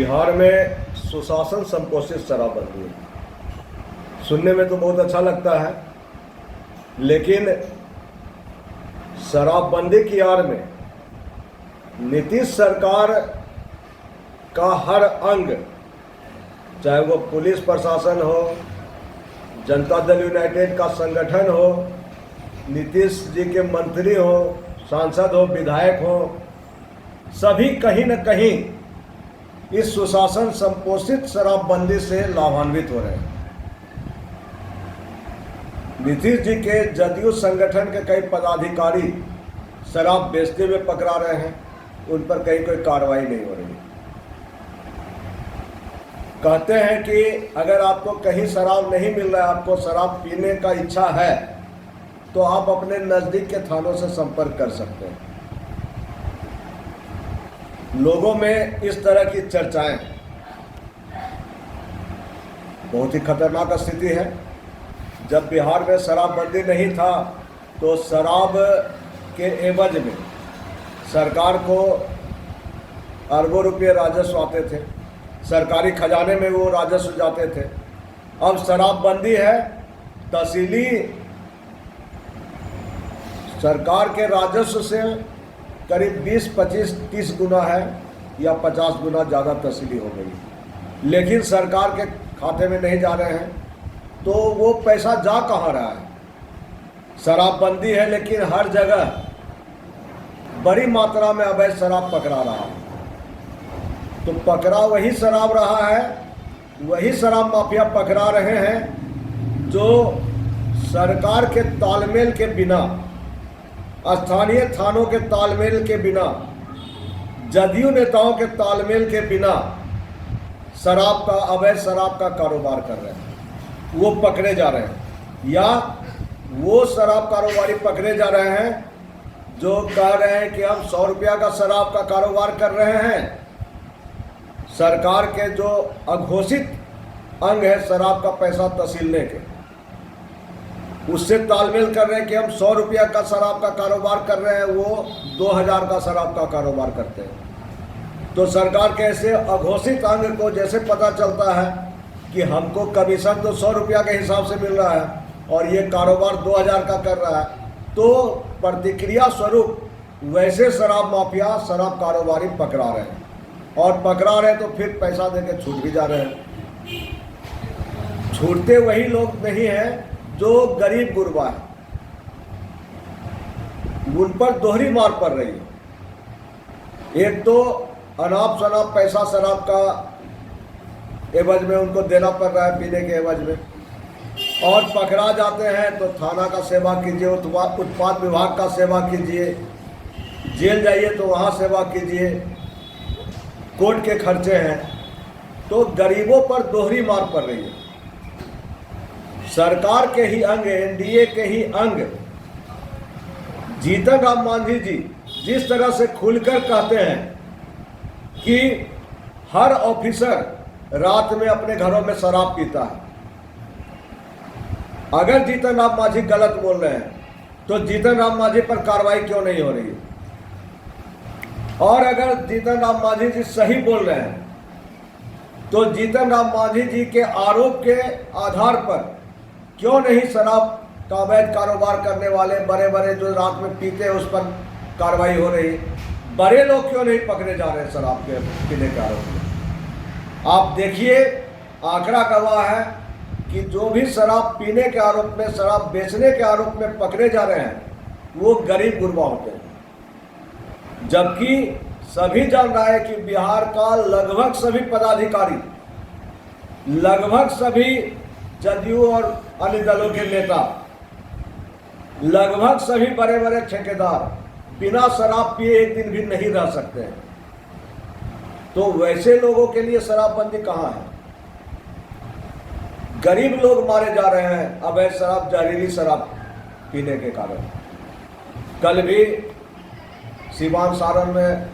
बिहार में सुशासन संपोषित शराबबंदी है। सुनने में तो बहुत अच्छा लगता है, लेकिन शराबबंदी की आड़ में नीतीश सरकार का हर अंग, चाहे वो पुलिस प्रशासन हो, जनता दल यूनाइटेड का संगठन हो, नीतीश जी के मंत्री हो, सांसद हो, विधायक हो, सभी कहीं न कहीं इस सुशासन संपोषित शराबबंदी से लाभान्वित हो रहे हैं। नीतीश जी के जदयू संगठन के कई पदाधिकारी शराब बेचते हुए पकड़ा रहे हैं, उन पर कहीं कोई कार्रवाई नहीं हो रही। कहते हैं कि अगर आपको कहीं शराब नहीं मिल रहा है, आपको शराब पीने का इच्छा है, तो आप अपने नज़दीक के थानों से संपर्क कर सकते हैं। लोगों में इस तरह की चर्चाएं बहुत ही खतरनाक स्थिति है। जब बिहार में शराबबंदी नहीं था तो शराब के एवज में सरकार को अरबों रुपये राजस्व आते थे, सरकारी खजाने में वो राजस्व जाते थे। अब शराबबंदी है, तहसीली सरकार के राजस्व से करीब 20, 25, 30 गुना है या 50 गुना ज़्यादा तहसीली हो गई, लेकिन सरकार के खाते में नहीं जा रहे हैं। तो वो पैसा जा कहाँ रहा है? शराबबंदी है, लेकिन हर जगह बड़ी मात्रा में अवैध शराब पकड़ा रहा है। तो पकड़ा वही शराब रहा है, वही शराब माफिया पकड़ा रहे हैं जो सरकार के तालमेल के बिना, स्थानीय थानों के तालमेल के बिना, जदयू नेताओं के तालमेल के बिना शराब का, अवैध शराब का कारोबार कर रहे हैं। वो पकड़े जा रहे हैं, या वो शराब कारोबारी पकड़े जा रहे हैं जो कह रहे हैं कि हम 100 रुपया का शराब का कारोबार कर रहे हैं। सरकार के जो अघोषित अंग है शराब का पैसा तहसीलने के, उससे तालमेल कर रहे हैं कि हम 100 रुपया का शराब का कारोबार कर रहे हैं, वो 2000 का शराब का कारोबार करते हैं। तो सरकार के ऐसे अघोषित अंग को जैसे पता चलता है कि हमको कमीशन तो 100 रुपया के हिसाब से मिल रहा है और ये कारोबार 2000 का कर रहा है, तो प्रतिक्रिया स्वरूप वैसे शराब माफिया, शराब कारोबारी पकड़ा रहे हैं, और पकड़ा रहे तो फिर पैसा देके छूट भी जा रहे हैं। छूटते वही लोग नहीं हैं जो गरीब गुरबा है, उन पर दोहरी मार पड़ रही है। एक तो अनाप शनाप पैसा शराब का एवज में उनको देना पड़ रहा है, पीने के एवज में, और पकड़ा जाते हैं तो थाना का सेवा कीजिए, उत्पाद विभाग का सेवा कीजिए, जेल जाइए तो वहाँ सेवा कीजिए, कोर्ट के खर्चे हैं। तो गरीबों पर दोहरी मार पड़ रही है। सरकार के ही अंग, एनडीए के ही अंग जीतन राम मांझी जी जिस तरह से खुलकर कहते हैं कि हर ऑफिसर रात में अपने घरों में शराब पीता है, अगर जीतन राम मांझी गलत बोल रहे हैं तो जीतन राम मांझी पर कार्रवाई क्यों नहीं हो रही है? और अगर जीतन राम मांझी जी सही बोल रहे हैं तो जीतन राम मांझी जी के आरोप के आधार पर क्यों नहीं शराब का अवैध कारोबार करने वाले बड़े बड़े जो रात में पीते हैं उस पर कार्रवाई हो रही? बड़े लोग क्यों नहीं पकड़े जा रहे शराब के पीने के आरोप में? आप देखिए, आंकड़ा गवाह है कि जो भी शराब पीने के आरोप में, शराब बेचने के आरोप में पकड़े जा रहे हैं वो गरीब गुरबा होते हैं। जबकि सभी जान रहा है कि बिहार का लगभग सभी पदाधिकारी, लगभग सभी जदयू और अन्य दलों के नेता, लगभग सभी बड़े बड़े ठेकेदार बिना शराब पिए एक दिन भी नहीं रह सकते हैं। तो वैसे लोगों के लिए शराबबंदी कहाँ है? गरीब लोग मारे जा रहे हैं अवैध शराब, जहरीली शराब पीने के कारण। कल भी सीवान, सारण में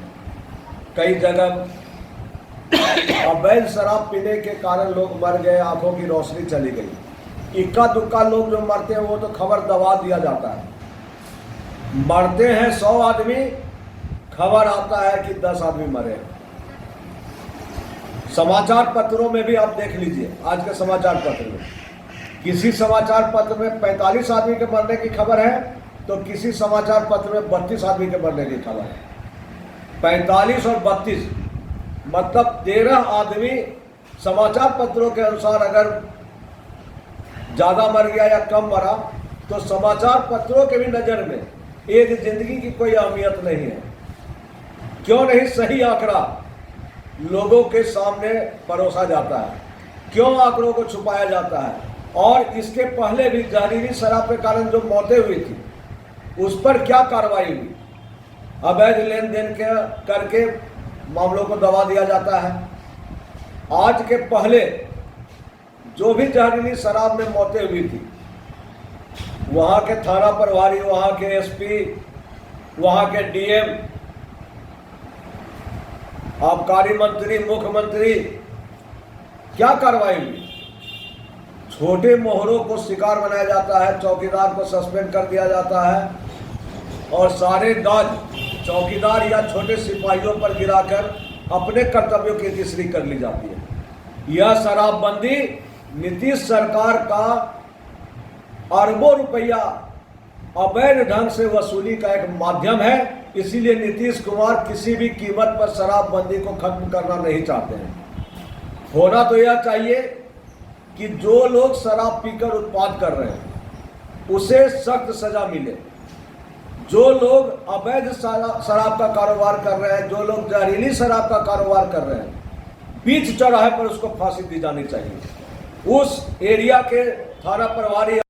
कई जगह अवैध शराब पीने के कारण लोग मर गए, आंखों की रोशनी चली गई। इक्का दुक्का लोग जो मरते हैं वो तो खबर दबा दिया जाता है। मरते हैं 100 आदमी, खबर आता है कि 10 आदमी मरे। समाचार पत्रों में भी आप देख लीजिए, आज के समाचार पत्र में किसी समाचार पत्र में 45 आदमी के मरने की खबर है तो किसी समाचार पत्र में 32 आदमी के मरने की खबर है। 45 और 32 मतलब 13 आदमी समाचार पत्रों के अनुसार अगर ज़्यादा मर गया या कम मरा तो समाचार पत्रों के भी नज़र में एक जिंदगी की कोई अहमियत नहीं है। क्यों नहीं सही आंकड़ा लोगों के सामने परोसा जाता है, क्यों आंकड़ों को छुपाया जाता है? और इसके पहले भी जहरीली शराब के कारण जो मौतें हुई थी उस पर क्या कार्रवाई हुई? अवैध लेन देन के करके मामलों को दबा दिया जाता है। आज के पहले जो भी जहरीली शराब में मौतें हुई थी वहाँ के थाना प्रभारी, वहाँ के एसपी, वहाँ के डीएम, आबकारी मंत्री, मुख्यमंत्री, क्या कार्रवाई हुई? छोटे मोहरों को शिकार बनाया जाता है, चौकीदार को सस्पेंड कर दिया जाता है और सारे दाज चौकीदार या छोटे सिपाहियों पर गिराकर अपने कर्तव्यों की तीसरी कर ली जाती है। यह शराबबंदी नीतीश सरकार का अरबों रुपया अवैध ढंग से वसूली का एक माध्यम है। इसीलिए नीतीश कुमार किसी भी कीमत पर शराबबंदी को खत्म करना नहीं चाहते हैं। होना तो यह चाहिए कि जो लोग शराब पीकर उत्पाद कर रहे हैं उसे सख्त सजा मिले। जो लोग अवैध शराब का कारोबार कर रहे हैं, जो लोग जहरीली शराब का कारोबार कर रहे हैं, बीच चौराहे पर उसको फांसी दी जानी चाहिए। उस एरिया के थाना प्रभारी